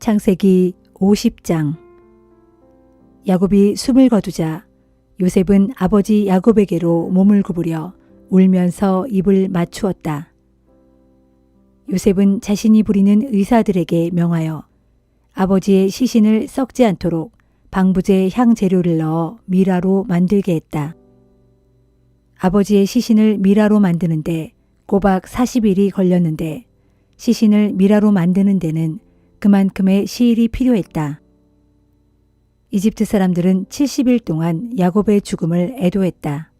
창세기 50장. 야곱이 숨을 거두자 요셉은 아버지 야곱에게로 몸을 구부려 울면서 입을 맞추었다. 요셉은 자신이 부리는 의사들에게 명하여 아버지의 시신을 썩지 않도록 방부제 향재료를 넣어 미라로 만들게 했다. 아버지의 시신을 미라로 만드는데 꼬박 40일이 걸렸는데 시신을 미라로 만드는 데는 그만큼의 시일이 필요했다. 이집트 사람들은 70일 동안 야곱의 죽음을 애도했다.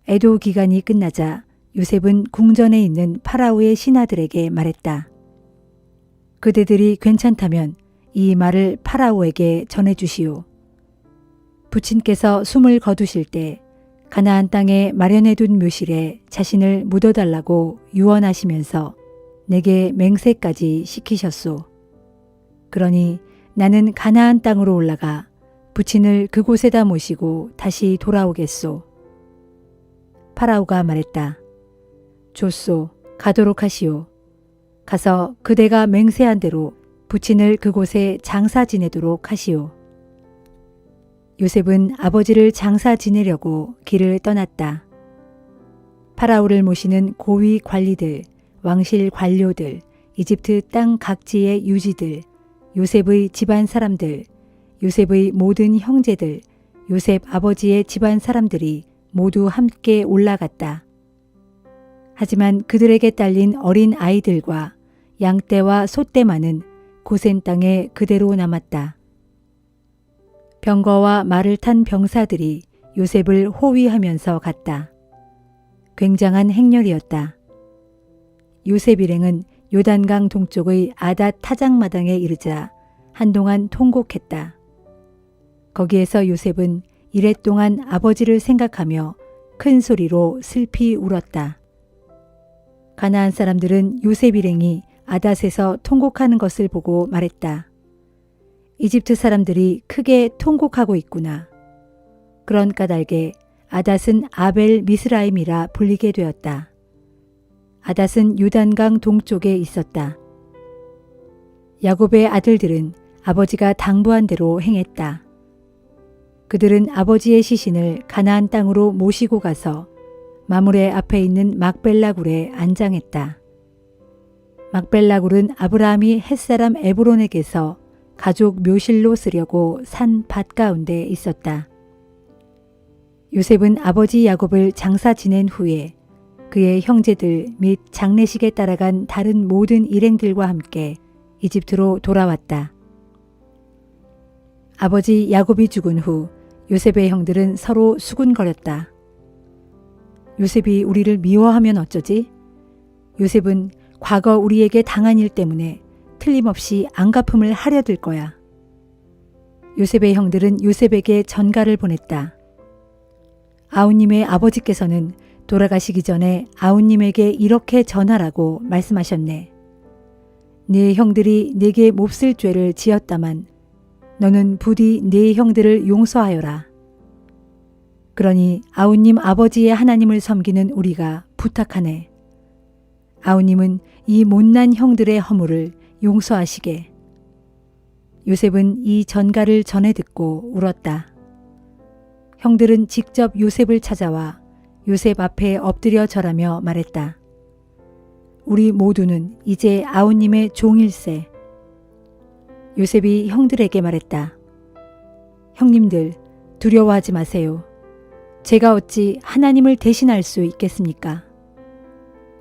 애도 기간이 끝나자 요셉은 궁전에 있는 파라오의 신하들에게 말했다. 그대들이 괜찮다면 이 말을 파라오에게 전해주시오. 부친께서 숨을 거두실 때 가나안 땅에 마련해둔 묘실에 자신을 묻어달라고 유언하시면서 내게 맹세까지 시키셨소. 그러니 나는 가나안 땅으로 올라가 부친을 그곳에다 모시고 다시 돌아오겠소. 파라오가 말했다. 좋소, 가도록 하시오. 가서 그대가 맹세한 대로 부친을 그곳에 장사 지내도록 하시오. 요셉은 아버지를 장사 지내려고 길을 떠났다. 파라오를 모시는 고위 관리들, 왕실 관료들, 이집트 땅 각지의 유지들, 요셉의 집안 사람들, 요셉의 모든 형제들, 요셉 아버지의 집안 사람들이 모두 함께 올라갔다. 하지만 그들에게 딸린 어린 아이들과 양떼와 소떼만은 고센 땅에 그대로 남았다. 병거와 말을 탄 병사들이 요셉을 호위하면서 갔다. 굉장한 행렬이었다. 요셉 일행은 요단강 동쪽의 아닷 타작마당에 이르자 한동안 통곡했다. 거기에서 요셉은 이랫동안 아버지를 생각하며 큰 소리로 슬피 울었다. 가나안 사람들은 요셉 일행이 아닷에서 통곡하는 것을 보고 말했다. 이집트 사람들이 크게 통곡하고 있구나. 그런 까닭에 아닷은 아벨 미스라임이라 불리게 되었다. 아닷은 요단강 동쪽에 있었다. 야곱의 아들들은 아버지가 당부한 대로 행했다. 그들은 아버지의 시신을 가나안 땅으로 모시고 가서 마므레 앞에 있는 막벨라굴에 안장했다. 막벨라굴은 아브라함이 햇사람 에브론에게서 가족 묘실로 쓰려고 산 밭 가운데 있었다. 요셉은 아버지 야곱을 장사 지낸 후에 그의 형제들 및 장례식에 따라간 다른 모든 일행들과 함께 이집트로 돌아왔다. 아버지 야곱이 죽은 후 요셉의 형들은 서로 수군거렸다. 요셉이 우리를 미워하면 어쩌지? 요셉은 과거 우리에게 당한 일 때문에 틀림없이 안갚음을 하려 들 거야. 요셉의 형들은 요셉에게 전가를 보냈다. 아우님의 아버지께서는 돌아가시기 전에 아우님에게 이렇게 전하라고 말씀하셨네. 네 형들이 네게 몹쓸 죄를 지었다만 너는 부디 네 형들을 용서하여라. 그러니 아우님 아버지의 하나님을 섬기는 우리가 부탁하네. 아우님은 이 못난 형들의 허물을 용서하시게. 요셉은 이 전가를 전해 듣고 울었다. 형들은 직접 요셉을 찾아와 요셉 앞에 엎드려 절하며 말했다. 우리 모두는 이제 아우님의 종일세. 요셉이 형들에게 말했다. 형님들, 두려워하지 마세요. 제가 어찌 하나님을 대신할 수 있겠습니까?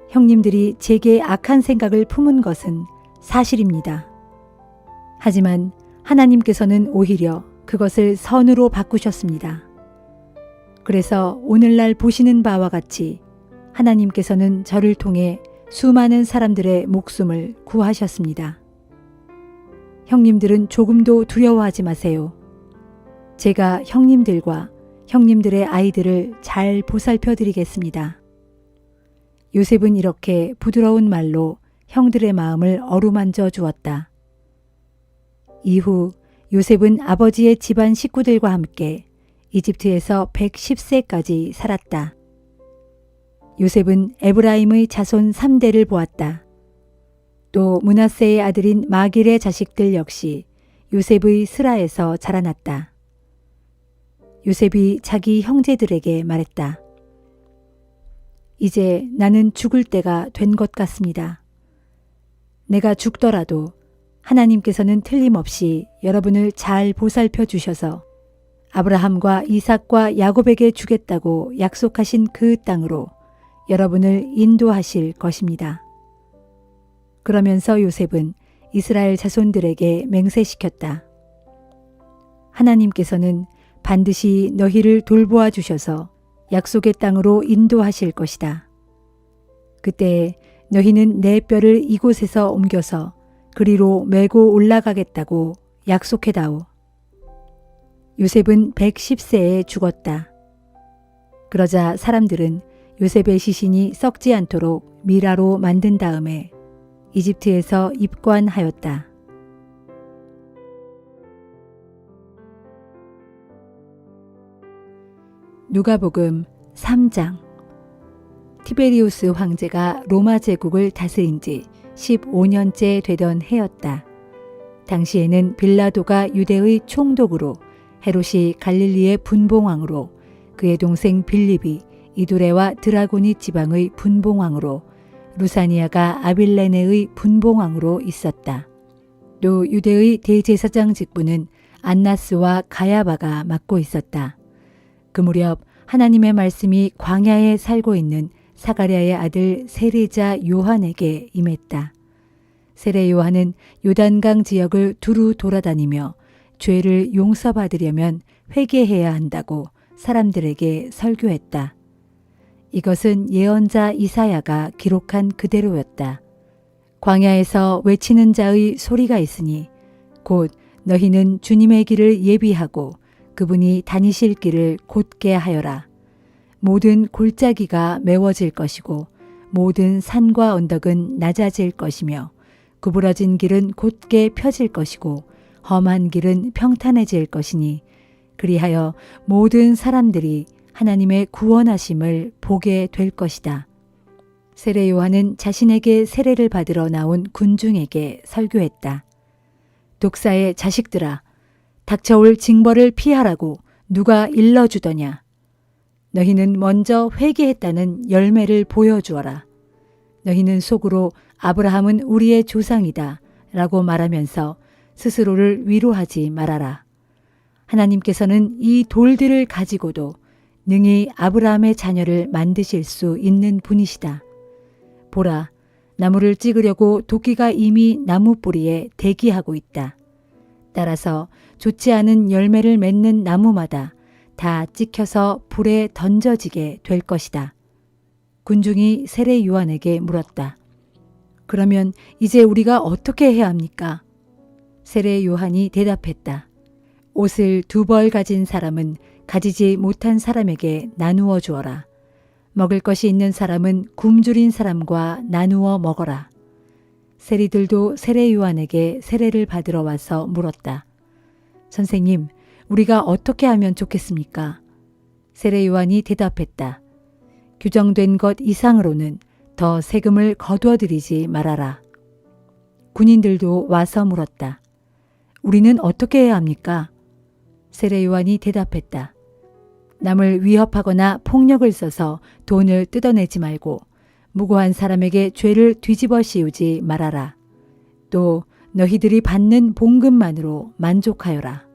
형님들이 제게 악한 생각을 품은 것은 사실입니다. 하지만 하나님께서는 오히려 그것을 선으로 바꾸셨습니다. 그래서 오늘날 보시는 바와 같이 하나님께서는 저를 통해 수많은 사람들의 목숨을 구하셨습니다. 형님들은 조금도 두려워하지 마세요. 제가 형님들과 형님들의 아이들을 잘 보살펴 드리겠습니다. 요셉은 이렇게 부드러운 말로 형들의 마음을 어루만져 주었다. 이후 요셉은 아버지의 집안 식구들과 함께 이집트에서 110세까지 살았다. 요셉은 에브라임의 자손 3대를 보았다. 또 므낫세의 아들인 마길의 자식들 역시 요셉의 스라에서 자라났다. 요셉이 자기 형제들에게 말했다. 이제 나는 죽을 때가 된 것 같습니다. 내가 죽더라도 하나님께서는 틀림없이 여러분을 잘 보살펴 주셔서 아브라함과 이삭과 야곱에게 주겠다고 약속하신 그 땅으로 여러분을 인도하실 것입니다. 그러면서 요셉은 이스라엘 자손들에게 맹세시켰다. 하나님께서는 반드시 너희를 돌보아 주셔서 약속의 땅으로 인도하실 것이다. 그때 너희는 내 뼈를 이곳에서 옮겨서 그리로 메고 올라가겠다고 약속해다오. 요셉은 110세에 죽었다. 그러자 사람들은 요셉의 시신이 썩지 않도록 미라로 만든 다음에 이집트에서 입관하였다. 누가복음 3장. 티베리우스 황제가 로마 제국을 다스린 지 15년째 되던 해였다. 당시에는 빌라도가 유대의 총독으로, 헤롯이 갈릴리의 분봉왕으로, 그의 동생 빌립이 이두레와 드라고니 지방의 분봉왕으로, 루사니아가 아빌레네의 분봉왕으로 있었다. 또 유대의 대제사장 직분은 안나스와 가야바가 맡고 있었다. 그 무렵 하나님의 말씀이 광야에 살고 있는 사가랴의 아들 세례자 요한에게 임했다. 세례 요한은 요단강 지역을 두루 돌아다니며 죄를 용서받으려면 회개해야 한다고 사람들에게 설교했다. 이것은 예언자 이사야가 기록한 그대로였다. 광야에서 외치는 자의 소리가 있으니 곧 너희는 주님의 길을 예비하고 그분이 다니실 길을 곧게 하여라. 모든 골짜기가 메워질 것이고 모든 산과 언덕은 낮아질 것이며 구부러진 길은 곧게 펴질 것이고 험한 길은 평탄해질 것이니 그리하여 모든 사람들이 하나님의 구원하심을 보게 될 것이다. 세례 요한은 자신에게 세례를 받으러 나온 군중에게 설교했다. 독사의 자식들아, 닥쳐올 징벌을 피하라고 누가 일러주더냐. 너희는 먼저 회개했다는 열매를 보여주어라. 너희는 속으로 아브라함은 우리의 조상이다 라고 말하면서 스스로를 위로하지 말아라. 하나님께서는 이 돌들을 가지고도 능히 아브라함의 자녀를 만드실 수 있는 분이시다. 보라, 나무를 찍으려고 도끼가 이미 나무 뿌리에 대기하고 있다. 따라서 좋지 않은 열매를 맺는 나무마다 다 찍혀서 불에 던져지게 될 것이다. 군중이 세례 요한에게 물었다. 그러면 이제 우리가 어떻게 해야 합니까? 세례 요한이 대답했다. 옷을 2벌 가진 사람은 가지지 못한 사람에게 나누어 주어라. 먹을 것이 있는 사람은 굶주린 사람과 나누어 먹어라. 세리들도 세례 요한에게 세례를 받으러 와서 물었다. 선생님, 우리가 어떻게 하면 좋겠습니까? 세례 요한이 대답했다. 규정된 것 이상으로는 더 세금을 거두어들이지 말아라. 군인들도 와서 물었다. 우리는 어떻게 해야 합니까? 세례 요한이 대답했다. 남을 위협하거나 폭력을 써서 돈을 뜯어내지 말고 무고한 사람에게 죄를 뒤집어 씌우지 말아라. 또 너희들이 받는 봉급만으로 만족하여라.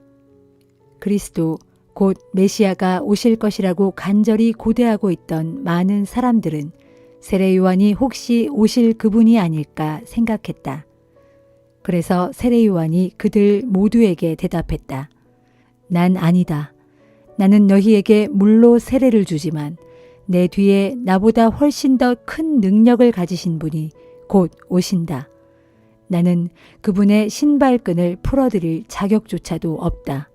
그리스도 곧 메시아가 오실 것이라고 간절히 고대하고 있던 많은 사람들은 세례 요한이 혹시 오실 그분이 아닐까 생각했다. 그래서 세례 요한이 그들 모두에게 대답했다. 난 아니다. 나는 너희에게 물로 세례를 주지만 내 뒤에 나보다 훨씬 더 큰 능력을 가지신 분이 곧 오신다. 나는 그분의 신발끈을 풀어드릴 자격조차도 없다.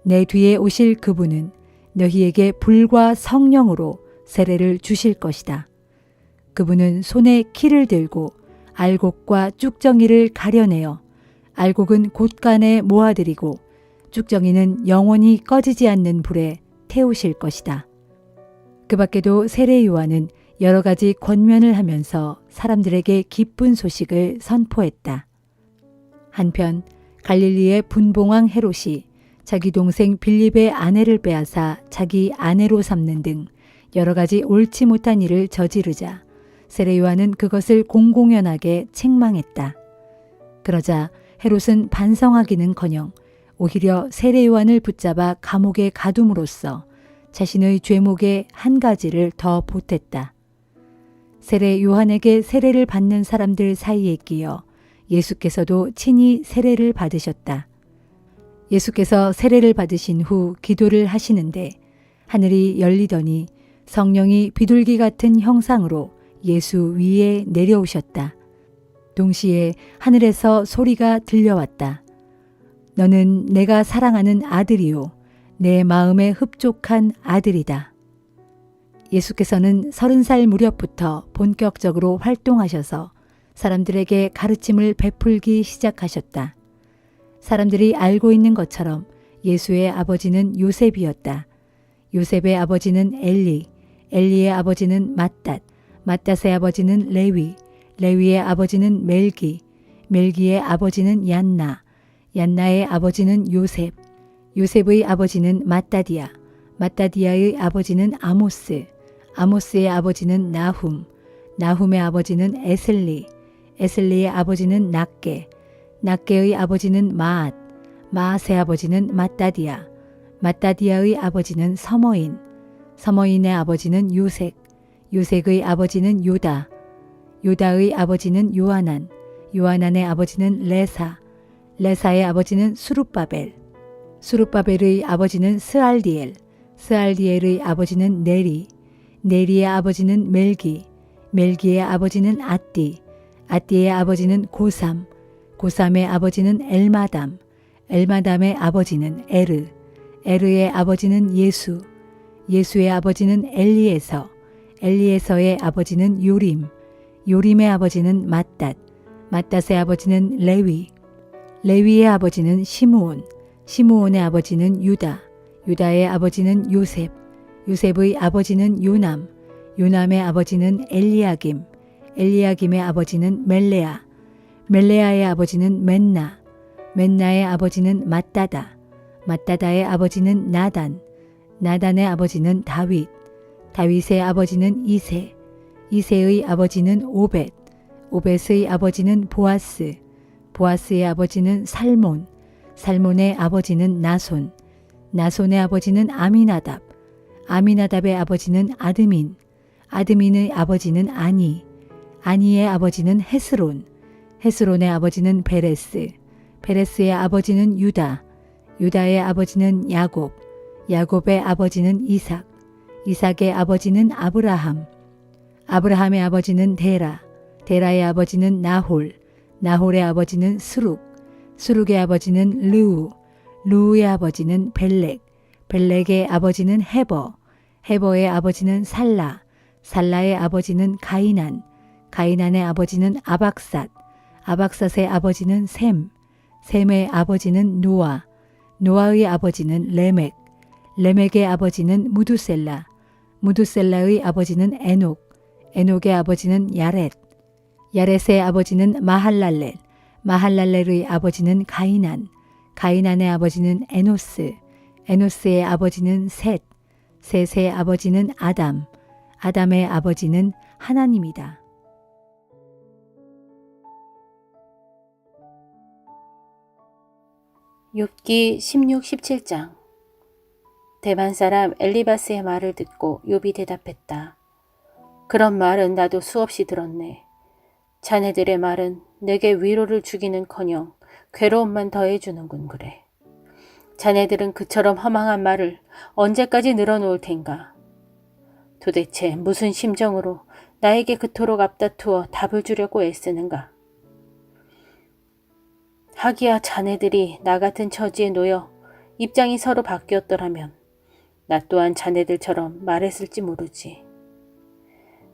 내 뒤에 오실 그분은 너희에게 불과 성령으로 세례를 주실 것이다. 그분은 손에 키를 들고 알곡과 쭉정이를 가려내어 알곡은 곳간에 모아들이고 쭉정이는 영원히 꺼지지 않는 불에 태우실 것이다. 그 밖에도 세례 요한은 여러 가지 권면을 하면서 사람들에게 기쁜 소식을 선포했다. 한편 갈릴리의 분봉왕 헤롯이 자기 동생 빌립의 아내를 빼앗아 자기 아내로 삼는 등 여러 가지 옳지 못한 일을 저지르자 세례 요한은 그것을 공공연하게 책망했다. 그러자 헤롯은 반성하기는커녕 오히려 세례 요한을 붙잡아 감옥에 가둠으로써 자신의 죄목의 한 가지를 더 보탰다. 세례 요한에게 세례를 받는 사람들 사이에 끼어 예수께서도 친히 세례를 받으셨다. 예수께서 세례를 받으신 후 기도를 하시는데 하늘이 열리더니 성령이 비둘기 같은 형상으로 예수 위에 내려오셨다. 동시에 하늘에서 소리가 들려왔다. 너는 내가 사랑하는 아들이요 내 마음에 흡족한 아들이다. 예수께서는 30살 무렵부터 본격적으로 활동하셔서 사람들에게 가르침을 베풀기 시작하셨다. 사람들이 알고 있는 것처럼 예수의 아버지는 요셉이었다. 요셉의 아버지는 엘리, 엘리의 아버지는 맏닷, 맏닷의 아버지는 레위, 레위의 아버지는 멜기, 멜기의 아버지는 얀나, 얀나의 아버지는 요셉, 요셉의 아버지는 맏다디아, 맏다디아의 아버지는 아모스, 아모스의 아버지는 나훔, 나훔의 아버지는 에슬리, 에슬리의 아버지는 낫게, 낫게의 아버지는 마앗, 마앗의 아버지는 맏다디아, 맏다디아의 아버지는 서머인, 서머인의 아버지는 요색, 요색의 아버지는 요다, 요다의 아버지는 요하난, 요하난의 아버지는 레사, 레사의 아버지는 수룹바벨, 수룹바벨의 아버지는 스알디엘, 스알디엘의 아버지는 네리, 네리의 아버지는 멜기, 멜기의 아버지는 앗디, 앗디의 아버지는 고삼, 고삼의 아버지는 엘마담, 엘마담의 아버지는 에르, 에르의 아버지는 예수, 예수의 아버지는 엘리에서, 엘리에서의 아버지는 요림, 요림의 아버지는 맏닷, 맏닷의 아버지는 레위, 레위의 아버지는 시므온, 시므온의 아버지는 유다, 유다의 아버지는 요셉, 요셉의 아버지는 요남, 요남의 아버지는 엘리야김, 엘리야김의 아버지는 멜레아, 멜레아의 아버지는 맨나, 맨나의 아버지는 맏다다, 맏다다의 아버지는 나단, 나단의 아버지는 다윗, 다윗의 아버지는 이세, 이세의 아버지는 오벳, 오벳의 아버지는 보아스, 보아스의 아버지는 살몬, 살몬의 아버지는 나손, 나손의 아버지는 아미나답, 아미나답의 아버지는 아드민, 아드민의 아버지는 아니, 아니의 아버지는 헤스론, 헤스론의 아버지는 베레스, 베레스의 아버지는 유다, 유다의 아버지는 야곱, 야곱의 아버지는 이삭, 이삭의 아버지는 아브라함, 아브라함의 아버지는 데라, 데라의 아버지는 나홀, 나홀의 아버지는 스룩, 스룩의 아버지는 르우, 르우의 아버지는 벨렉, 벨렉의 아버지는 헤버, 헤버의 아버지는 살라, 살라의 아버지는 가이난, 가이난의 아버지는 아박삿, 아박삿의 아버지는 셈, 셈의 아버지는 노아, 노아의 아버지는 레멕, 레멕의 아버지는 무두셀라, 무두셀라의 아버지는 에녹, 에녹의 아버지는 야렛, 야렛의 아버지는 마할랄렐, 마할랄렐의 아버지는 가이난, 가이난의 아버지는 에노스, 에노스의 아버지는 셋, 셋의 아버지는 아담, 아담의 아버지는 하나님이다. 욥기 16, 17장. 대만 사람 엘리바스의 말을 듣고 욥이 대답했다. 그런 말은 나도 수없이 들었네. 자네들의 말은 내게 위로를 주기는커녕 괴로움만 더해주는군 그래. 자네들은 그처럼 허망한 말을 언제까지 늘어놓을 텐가. 도대체 무슨 심정으로 나에게 그토록 앞다투어 답을 주려고 애쓰는가. 하기야 자네들이 나 같은 처지에 놓여 입장이 서로 바뀌었더라면 나 또한 자네들처럼 말했을지 모르지.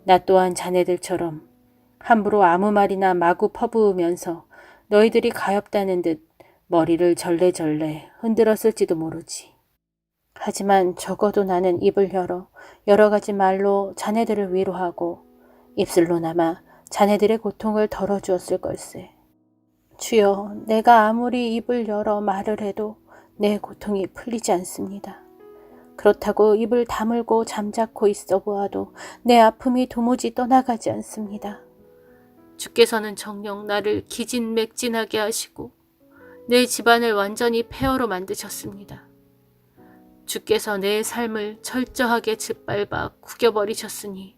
나 또한 자네들처럼 함부로 아무 말이나 마구 퍼부으면서 너희들이 가엾다는 듯 머리를 절레절레 흔들었을지도 모르지. 하지만 적어도 나는 입을 열어 여러 가지 말로 자네들을 위로하고 입술로나마 자네들의 고통을 덜어주었을 걸세. 주여, 내가 아무리 입을 열어 말을 해도 내 고통이 풀리지 않습니다. 그렇다고 입을 다물고 잠자코 있어 보아도 내 아픔이 도무지 떠나가지 않습니다. 주께서는 정녕 나를 기진맥진하게 하시고 내 집안을 완전히 폐허로 만드셨습니다. 주께서 내 삶을 철저하게 짓밟아 구겨버리셨으니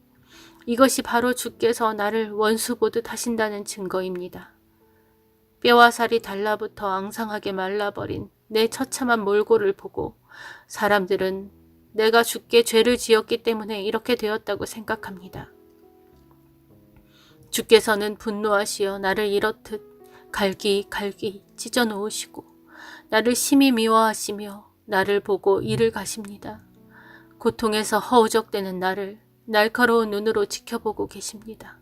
이것이 바로 주께서 나를 원수 보듯 하신다는 증거입니다. 뼈와 살이 달라붙어 앙상하게 말라버린 내 처참한 몰골을 보고 사람들은 내가 주께 죄를 지었기 때문에 이렇게 되었다고 생각합니다. 주께서는 분노하시어 나를 이렇듯 갈기갈기 찢어 놓으시고 나를 심히 미워하시며 나를 보고 이를 가십니다. 고통에서 허우적대는 나를 날카로운 눈으로 지켜보고 계십니다.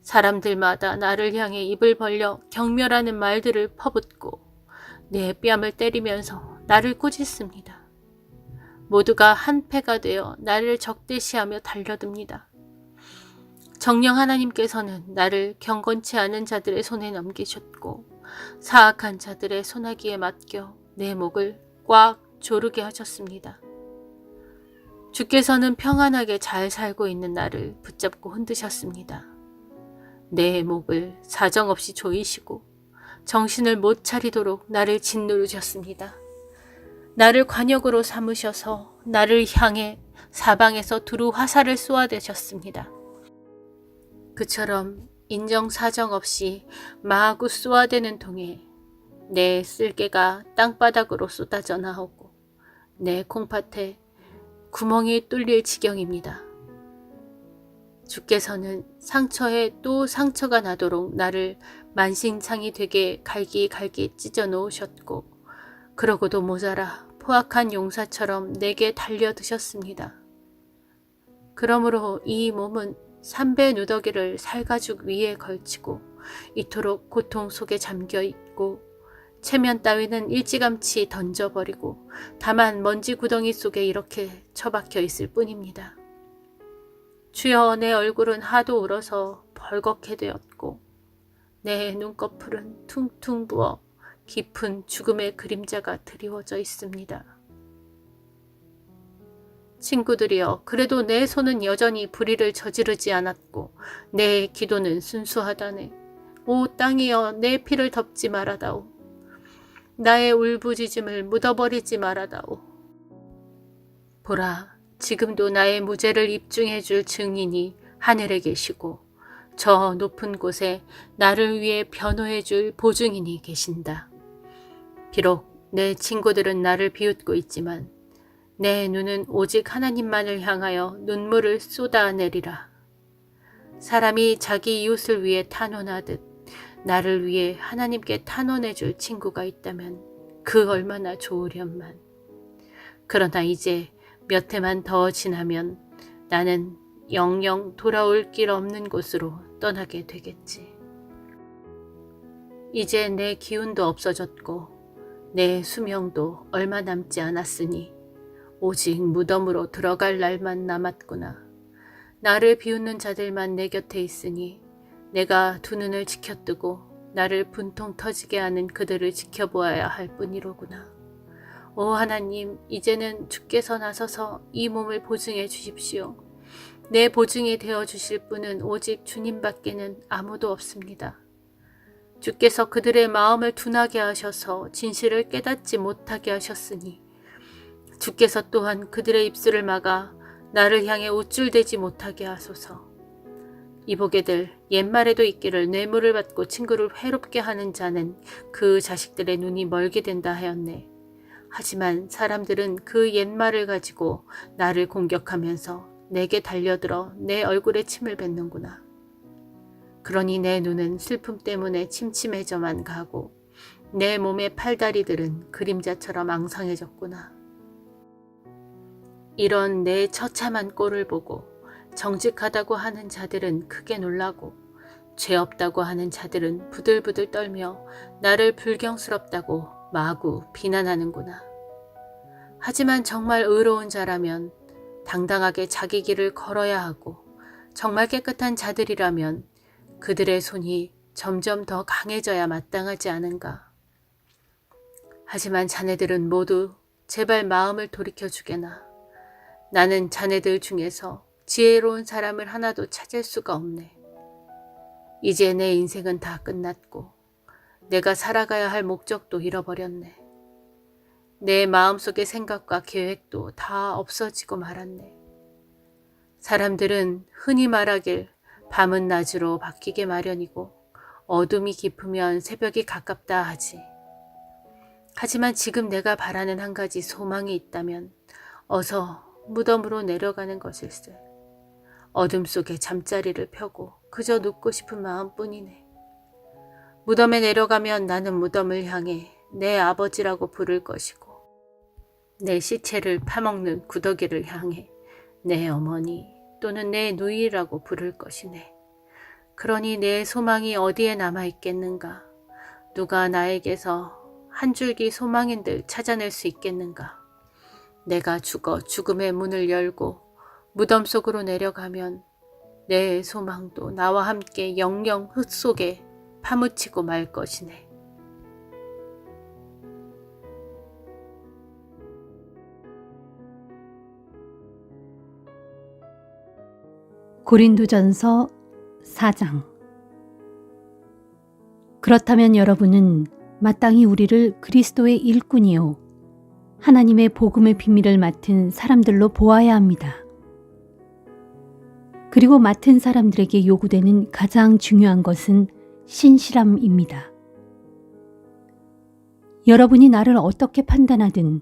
사람들마다 나를 향해 입을 벌려 경멸하는 말들을 퍼붓고 내 뺨을 때리면서 나를 꾸짖습니다. 모두가 한패가 되어 나를 적대시하며 달려듭니다. 정녕 하나님께서는 나를 경건치 않은 자들의 손에 넘기셨고 사악한 자들의 손아귀에 맡겨 내 목을 꽉 조르게 하셨습니다. 주께서는 평안하게 잘 살고 있는 나를 붙잡고 흔드셨습니다. 내 목을 사정없이 조이시고 정신을 못 차리도록 나를 짓누르셨습니다. 나를 관역으로 삼으셔서 나를 향해 사방에서 두루 화살을 쏘아대셨습니다. 그처럼 인정사정 없이 마구 쏘아대는 통에 내 쓸개가 땅바닥으로 쏟아져 나오고 내 콩팥에 구멍이 뚫릴 지경입니다. 주께서는 상처에 또 상처가 나도록 나를 만신창이 되게 갈기갈기 찢어 놓으셨고 그러고도 모자라 포악한 용사처럼 내게 달려드셨습니다. 그러므로 이 몸은 삼배 누더기를 살가죽 위에 걸치고 이토록 고통 속에 잠겨있고 체면 따위는 일찌감치 던져버리고 다만 먼지 구덩이 속에 이렇게 처박혀 있을 뿐입니다. 주여, 내 얼굴은 하도 울어서 벌겋게 되었고 내 눈꺼풀은 퉁퉁 부어 깊은 죽음의 그림자가 드리워져 있습니다. 친구들이여, 그래도 내 손은 여전히 불의를 저지르지 않았고 내 기도는 순수하다네. 오 땅이여, 내 피를 덮지 말아다오. 나의 울부짖음을 묻어버리지 말아다오. 보라, 지금도 나의 무죄를 입증해 줄 증인이 하늘에 계시고 저 높은 곳에 나를 위해 변호해 줄 보증인이 계신다. 비록 내 친구들은 나를 비웃고 있지만 내 눈은 오직 하나님만을 향하여 눈물을 쏟아내리라. 사람이 자기 이웃을 위해 탄원하듯 나를 위해 하나님께 탄원해 줄 친구가 있다면 그 얼마나 좋으련만. 그러나 이제 몇 해만 더 지나면 나는 영영 돌아올 길 없는 곳으로 떠나게 되겠지. 이제 내 기운도 없어졌고 내 수명도 얼마 남지 않았으니 오직 무덤으로 들어갈 날만 남았구나. 나를 비웃는 자들만 내 곁에 있으니 내가 두 눈을 지켜뜨고 나를 분통 터지게 하는 그들을 지켜보아야 할 뿐이로구나. 오 하나님, 이제는 주께서 나서서 이 몸을 보증해 주십시오. 내 보증이 되어 주실 분은 오직 주님밖에는 아무도 없습니다. 주께서 그들의 마음을 둔하게 하셔서 진실을 깨닫지 못하게 하셨으니 주께서 또한 그들의 입술을 막아 나를 향해 우쭐대지 못하게 하소서. 이보게들, 옛말에도 있기를 뇌물을 받고 친구를 해롭게 하는 자는 그 자식들의 눈이 멀게 된다 하였네. 하지만 사람들은 그 옛말을 가지고 나를 공격하면서 내게 달려들어 내 얼굴에 침을 뱉는구나. 그러니 내 눈은 슬픔 때문에 침침해져만 가고 내 몸의 팔다리들은 그림자처럼 앙상해졌구나. 이런 내 처참한 꼴을 보고 정직하다고 하는 자들은 크게 놀라고 죄 없다고 하는 자들은 부들부들 떨며 나를 불경스럽다고 마구 비난하는구나. 하지만 정말 의로운 자라면 당당하게 자기 길을 걸어야 하고 정말 깨끗한 자들이라면 그들의 손이 점점 더 강해져야 마땅하지 않은가. 하지만 자네들은 모두 제발 마음을 돌이켜주게나. 나는 자네들 중에서 지혜로운 사람을 하나도 찾을 수가 없네. 이제 내 인생은 다 끝났고 내가 살아가야 할 목적도 잃어버렸네. 내 마음속의 생각과 계획도 다 없어지고 말았네. 사람들은 흔히 말하길 밤은 낮으로 바뀌게 마련이고 어둠이 깊으면 새벽이 가깝다 하지. 하지만 지금 내가 바라는 한 가지 소망이 있다면 어서 무덤으로 내려가는 것일세. 어둠 속에 잠자리를 펴고 그저 눕고 싶은 마음뿐이네. 무덤에 내려가면 나는 무덤을 향해 내 아버지라고 부를 것이고 내 시체를 파먹는 구더기를 향해 내 어머니 또는 내 누이라고 부를 것이네. 그러니 내 소망이 어디에 남아있겠는가? 누가 나에게서 한 줄기 소망인들 찾아낼 수 있겠는가? 내가 죽어 죽음의 문을 열고 무덤 속으로 내려가면 내 소망도 나와 함께 영영 흙 속에 파묻히고 말 것이네. 고린도전서 4장. 그렇다면 여러분은 마땅히 우리를 그리스도의 일꾼이요 하나님의 복음의 비밀을 맡은 사람들로 보아야 합니다. 그리고 맡은 사람들에게 요구되는 가장 중요한 것은 신실함입니다. 여러분이 나를 어떻게 판단하든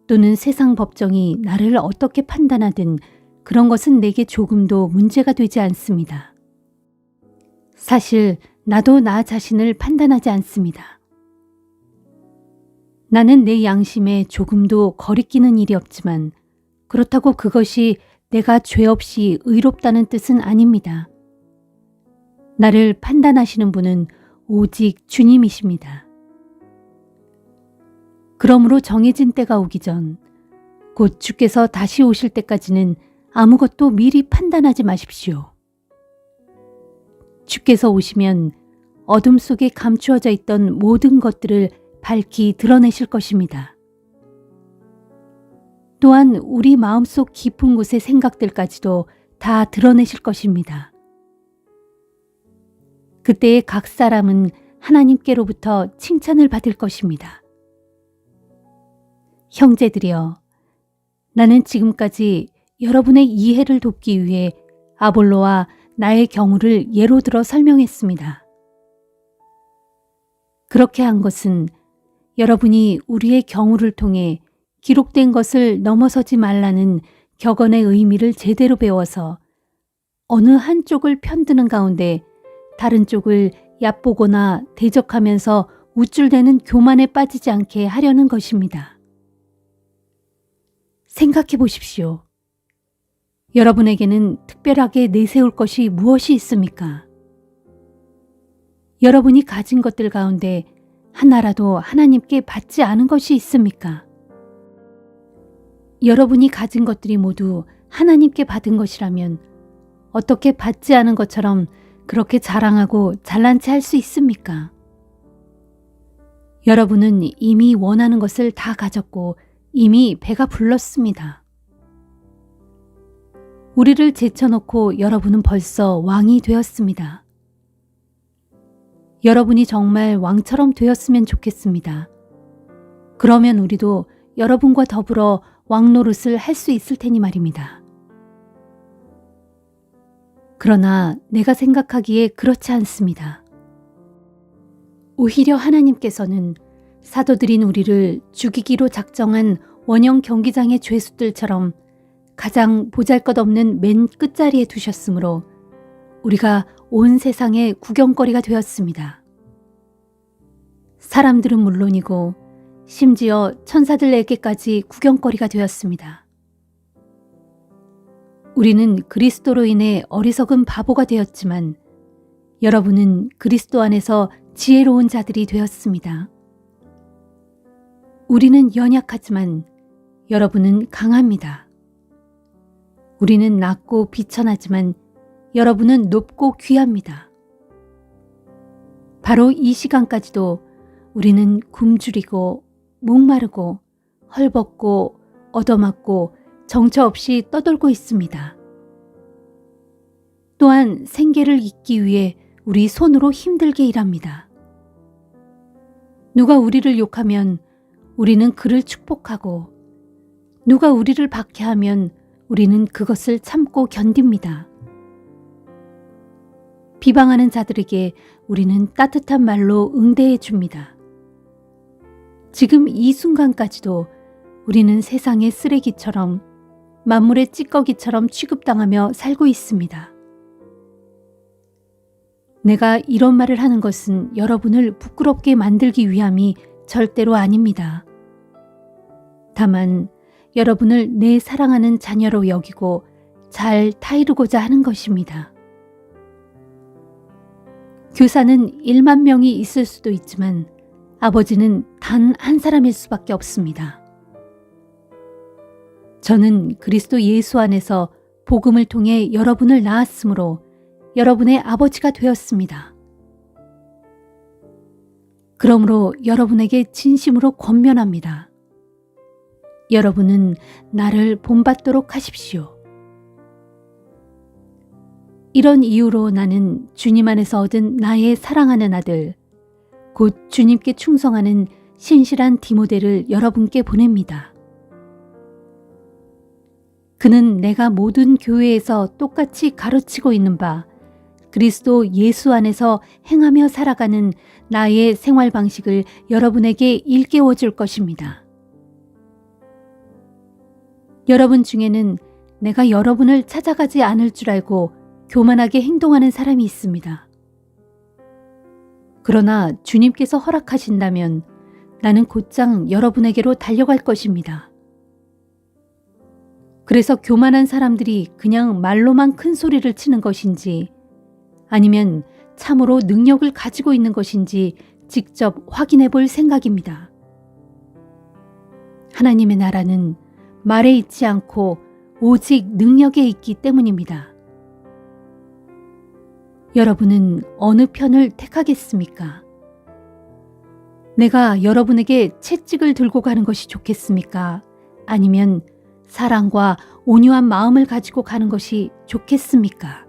또는 세상 법정이 나를 어떻게 판단하든 그런 것은 내게 조금도 문제가 되지 않습니다. 사실 나도 나 자신을 판단하지 않습니다. 나는 내 양심에 조금도 거리끼는 일이 없지만 그렇다고 그것이 내가 죄 없이 의롭다는 뜻은 아닙니다. 나를 판단하시는 분은 오직 주님이십니다. 그러므로 정해진 때가 오기 전, 곧 주께서 다시 오실 때까지는 아무것도 미리 판단하지 마십시오. 주께서 오시면 어둠 속에 감추어져 있던 모든 것들을 밝히 드러내실 것입니다. 또한 우리 마음속 깊은 곳의 생각들까지도 다 드러내실 것입니다. 그때에 각 사람은 하나님께로부터 칭찬을 받을 것입니다. 형제들이여, 나는 지금까지 여러분의 이해를 돕기 위해 아볼로와 나의 경우를 예로 들어 설명했습니다. 그렇게 한 것은 여러분이 우리의 경우를 통해 기록된 것을 넘어서지 말라는 격언의 의미를 제대로 배워서 어느 한쪽을 편드는 가운데 다른 쪽을 얕보거나 대적하면서 우쭐대는 교만에 빠지지 않게 하려는 것입니다. 생각해 보십시오. 여러분에게는 특별하게 내세울 것이 무엇이 있습니까? 여러분이 가진 것들 가운데 하나라도 하나님께 받지 않은 것이 있습니까? 여러분이 가진 것들이 모두 하나님께 받은 것이라면 어떻게 받지 않은 것처럼 그렇게 자랑하고 잘난 체 할 수 있습니까? 여러분은 이미 원하는 것을 다 가졌고 이미 배가 불렀습니다. 우리를 제쳐놓고 여러분은 벌써 왕이 되었습니다. 여러분이 정말 왕처럼 되었으면 좋겠습니다. 그러면 우리도 여러분과 더불어 왕 노릇을 할 수 있을 테니 말입니다. 그러나 내가 생각하기에 그렇지 않습니다. 오히려 하나님께서는 사도들인 우리를 죽이기로 작정한 원형 경기장의 죄수들처럼 가장 보잘것없는 맨 끝자리에 두셨으므로 우리가 온 세상의 구경거리가 되었습니다. 사람들은 물론이고 심지어 천사들에게까지 구경거리가 되었습니다. 우리는 그리스도로 인해 어리석은 바보가 되었지만 여러분은 그리스도 안에서 지혜로운 자들이 되었습니다. 우리는 연약하지만 여러분은 강합니다. 우리는 낮고 비천하지만 여러분은 높고 귀합니다. 바로 이 시간까지도 우리는 굶주리고 목마르고 헐벗고 얻어맞고 정처 없이 떠돌고 있습니다. 또한 생계를 잇기 위해 우리 손으로 힘들게 일합니다. 누가 우리를 욕하면 우리는 그를 축복하고 누가 우리를 박해하면 우리는 그것을 참고 견딥니다. 비방하는 자들에게 우리는 따뜻한 말로 응대해 줍니다. 지금 이 순간까지도 우리는 세상의 쓰레기처럼 만물의 찌꺼기처럼 취급당하며 살고 있습니다. 내가 이런 말을 하는 것은 여러분을 부끄럽게 만들기 위함이 절대로 아닙니다. 다만 여러분을 내 사랑하는 자녀로 여기고 잘 타이르고자 하는 것입니다. 교사는 1만 명이 있을 수도 있지만 아버지는 단 한 사람일 수밖에 없습니다. 저는 그리스도 예수 안에서 복음을 통해 여러분을 낳았으므로 여러분의 아버지가 되었습니다. 그러므로 여러분에게 진심으로 권면합니다. 여러분은 나를 본받도록 하십시오. 이런 이유로 나는 주님 안에서 얻은 나의 사랑하는 아들, 곧 주님께 충성하는 신실한 디모데를 여러분께 보냅니다. 그는 내가 모든 교회에서 똑같이 가르치고 있는 바 그리스도 예수 안에서 행하며 살아가는 나의 생활 방식을 여러분에게 일깨워 줄 것입니다. 여러분 중에는 내가 여러분을 찾아가지 않을 줄 알고 교만하게 행동하는 사람이 있습니다. 그러나 주님께서 허락하신다면 나는 곧장 여러분에게로 달려갈 것입니다. 그래서 교만한 사람들이 그냥 말로만 큰 소리를 치는 것인지 아니면 참으로 능력을 가지고 있는 것인지 직접 확인해 볼 생각입니다. 하나님의 나라는 말에 있지 않고 오직 능력에 있기 때문입니다. 여러분은 어느 편을 택하겠습니까? 내가 여러분에게 채찍을 들고 가는 것이 좋겠습니까? 아니면 사랑과 온유한 마음을 가지고 가는 것이 좋겠습니까?